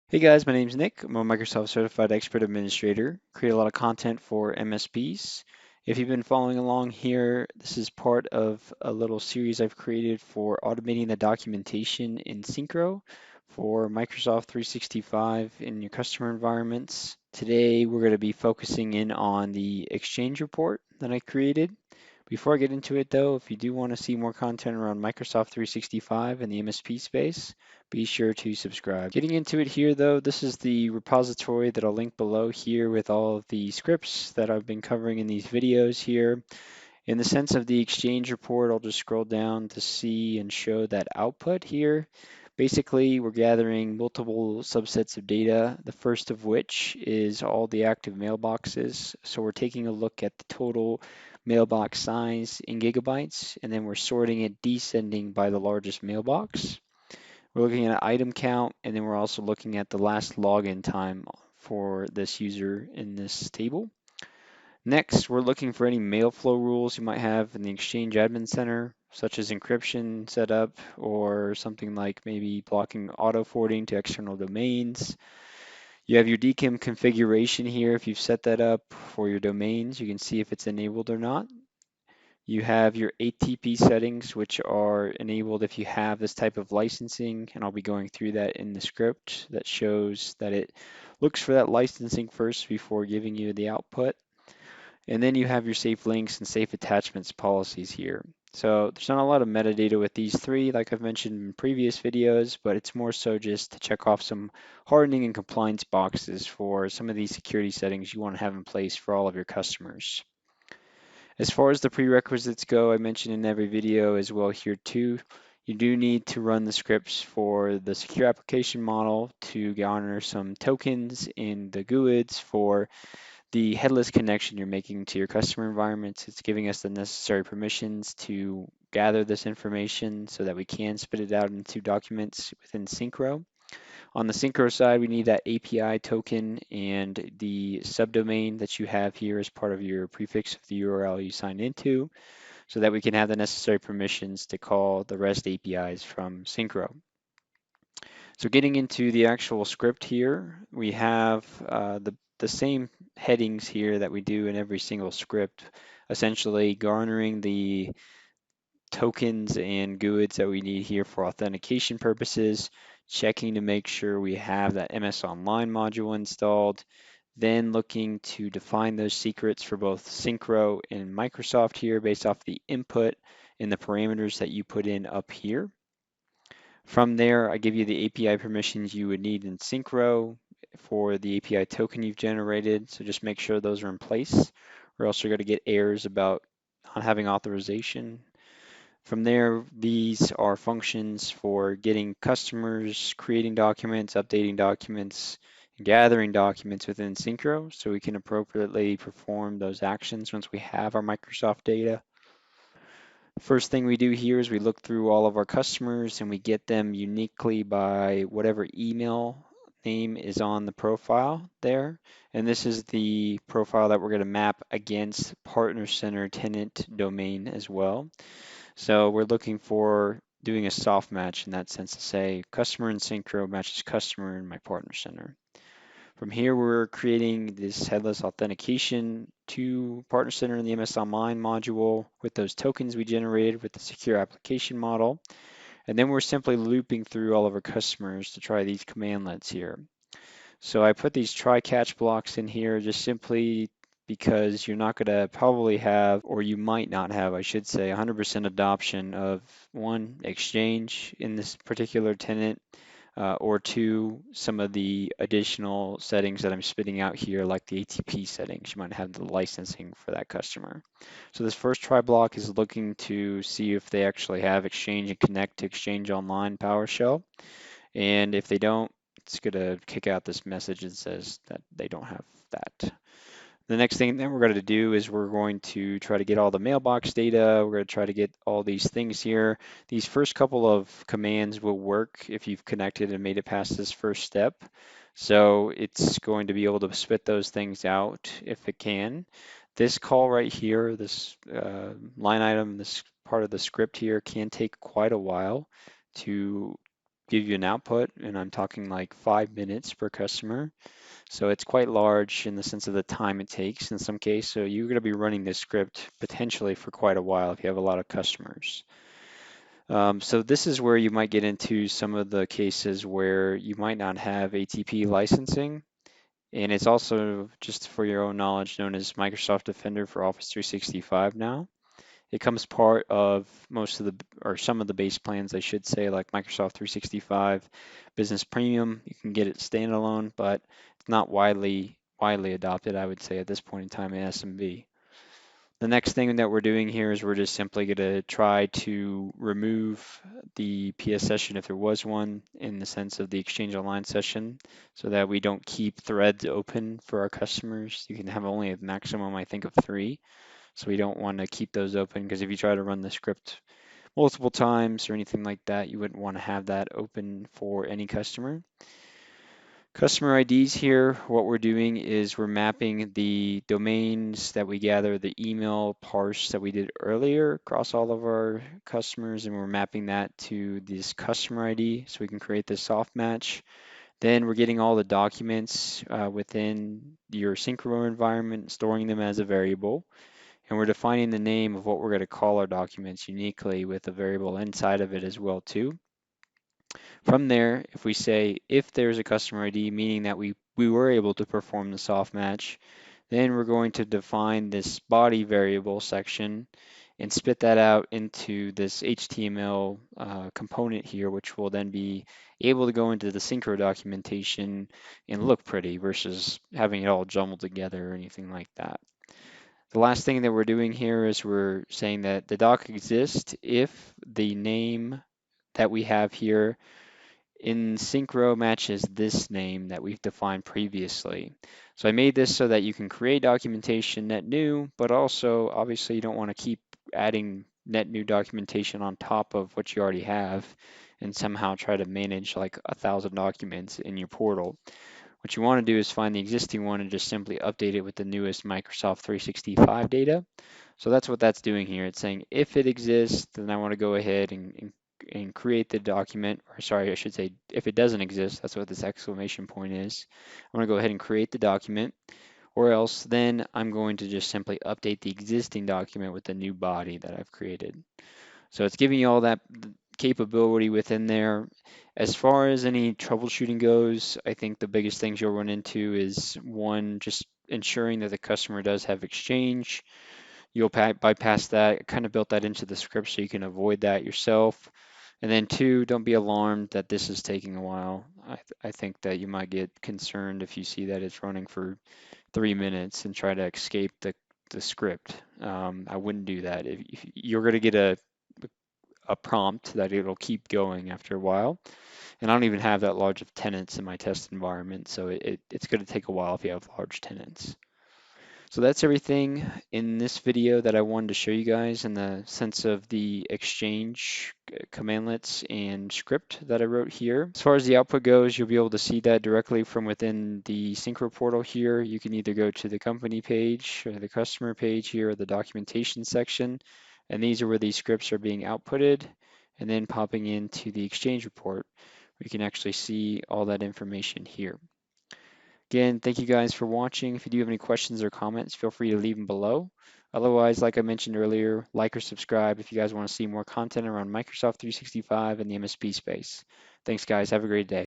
Hey guys, my name's Nick. I'm a Microsoft Certified Expert Administrator. Create a lot of content for MSPs. If you've been following along here, this is part of a little series I've created for automating the documentation in Syncro for Microsoft 365 in your customer environments. Today we're going to be focusing in on the Exchange report that I created. Before I get into it though, if you do want to see more content around Microsoft 365 and the MSP space, be sure to subscribe. Getting into it here though, this is the repository that I'll link below here with all of the scripts that I've been covering in these videos here. In the sense of the Exchange report, I'll just scroll down to see and show that output here. Basically, we're gathering multiple subsets of data, the first of which is all the active mailboxes. So we're taking a look at the total mailbox size in gigabytes, and then we're sorting it descending by the largest mailbox. We're looking at item count, and then we're also looking at the last login time for this user in this table. Next, we're looking for any mail flow rules you might have in the Exchange Admin Center, such as encryption setup or something like maybe blocking auto forwarding to external domains. You have your DKIM configuration here. If you've set that up for your domains, you can see if it's enabled or not. You have your ATP settings, which are enabled if you have this type of licensing, and I'll be going through that in the script that shows that it looks for that licensing first before giving you the output. And then you have your safe links and safe attachments policies here. So there's not a lot of metadata with these three, like I've mentioned in previous videos, but it's more so just to check off some hardening and compliance boxes for some of these security settings you want to have in place for all of your customers. As far as the prerequisites go, I mentioned in every video as well here too, you do need to run the scripts for the secure application model to garner some tokens in the GUIDs for the headless connection you're making to your customer environments. It's giving us the necessary permissions to gather this information so that we can spit it out into documents within Syncro. On the Syncro side, we need that API token and the subdomain that you have here as part of your prefix of the URL you sign into so that we can have the necessary permissions to call the REST APIs from Syncro. So getting into the actual script here, we have the same headings here that we do in every single script, essentially garnering the tokens and GUIDs that we need here for authentication purposes, checking to make sure we have that MS Online module installed, then looking to define those secrets for both Syncro and Microsoft here based off the input and the parameters that you put in up here. From there, I give you the API permissions you would need in Syncro for the API token you've generated. So just make sure those are in place, or else you're going to get errors about not having authorization. From there, these are functions for getting customers, creating documents, updating documents, and gathering documents within Syncro so we can appropriately perform those actions once we have our Microsoft data. First thing we do here is we look through all of our customers and we get them uniquely by whatever email name is on the profile there. And this is the profile that we're going to map against Partner Center tenant domain as well. So we're looking for doing a soft match in that sense to say customer in Syncro matches customer in my Partner Center. From here, we're creating this headless authentication to Partner Center in the MS Online module with those tokens we generated with the secure application model. And then we're simply looping through all of our customers to try these commandlets here. So I put these try catch blocks in here just simply because you're not going to probably have, or you might not have, I should say, 100% adoption of one, Exchange in this particular tenant, or two, some of the additional settings that I'm spitting out here, like the ATP settings. You might have the licensing for that customer. So this first try block is looking to see if they actually have Exchange and connect to Exchange Online PowerShell. And if they don't, it's going to kick out this message that says that they don't have that. The next thing that we're going to do is we're going to try to get all the mailbox data. We're going to try to get all these things here. These first couple of commands will work if you've connected and made it past this first step. So it's going to be able to spit those things out if it can. This call right here, this line item, this part of the script here can take quite a while to give you an output, and I'm talking like 5 minutes per customer. So it's quite large in the sense of the time it takes in some case. So you're going to be running this script potentially for quite a while if you have a lot of customers. So this is where you might get into some of the cases where you might not have ATP licensing. And it's also, just for your own knowledge, known as Microsoft Defender for Office 365 now. It comes part of most of the, or some of the base plans, I should say, like Microsoft 365 Business Premium. You can get it standalone, but it's not widely adopted, I would say, at this point in time in SMB. The next thing that we're doing here is we're just simply going to try to remove the PS session if there was one in the sense of the Exchange Online session so that we don't keep threads open for our customers. You can have only a maximum, I think, of 3. So we don't want to keep those open because if you try to run the script multiple times or anything like that, you wouldn't want to have that open for any customer. Customer IDs here, what we're doing is we're mapping the domains that we gather, the email parse that we did earlier across all of our customers, and we're mapping that to this customer ID so we can create this soft match. Then we're getting all the documents within your Syncro environment, storing them as a variable, and we're defining the name of what we're going to call our documents uniquely with a variable inside of it as well too. From there, if we say if there's a customer ID, meaning that we were able to perform the soft match, then we're going to define this body variable section and spit that out into this HTML component here, which will then be able to go into the Syncro documentation and look pretty versus having it all jumbled together or anything like that. The last thing that we're doing here is we're saying that the doc exists if the name that we have here in Syncro matches this name that we've defined previously. So I made this so that you can create documentation net new, but also obviously you don't want to keep adding net new documentation on top of what you already have and somehow try to manage like 1,000 documents in your portal. What you want to do is find the existing one and just simply update it with the newest Microsoft 365 data. So that's what that's doing here. It's saying if it exists, then I want to go ahead and create the document, or sorry, I should say if it doesn't exist, that's what this exclamation point is. I want to go ahead and create the document, or else then I'm going to just simply update the existing document with the new body that I've created. So it's giving you all that capability within there. As far as any troubleshooting goes, I think the biggest things you'll run into is one, just ensuring that the customer does have Exchange. You'll bypass that. I kind of built that into the script so you can avoid that yourself. And then two, don't be alarmed that this is taking a while. I think that you might get concerned if you see that it's running for 3 minutes and try to escape the script. I wouldn't do that. If you're going to get a prompt that it'll keep going after a while. And I don't even have that large of tenants in my test environment, so it's going to take a while if you have large tenants. So that's everything in this video that I wanted to show you guys in the sense of the Exchange commandlets and script that I wrote here. As far as the output goes, you'll be able to see that directly from within the Syncro portal here. You can either go to the company page or the customer page here or the documentation section. And these are where these scripts are being outputted and then popping into the Exchange report. We can actually see all that information here. Again, thank you guys for watching. If you do have any questions or comments, feel free to leave them below. Otherwise, like I mentioned earlier, like or subscribe if you guys want to see more content around Microsoft 365 and the MSP space. Thanks, guys. Have a great day.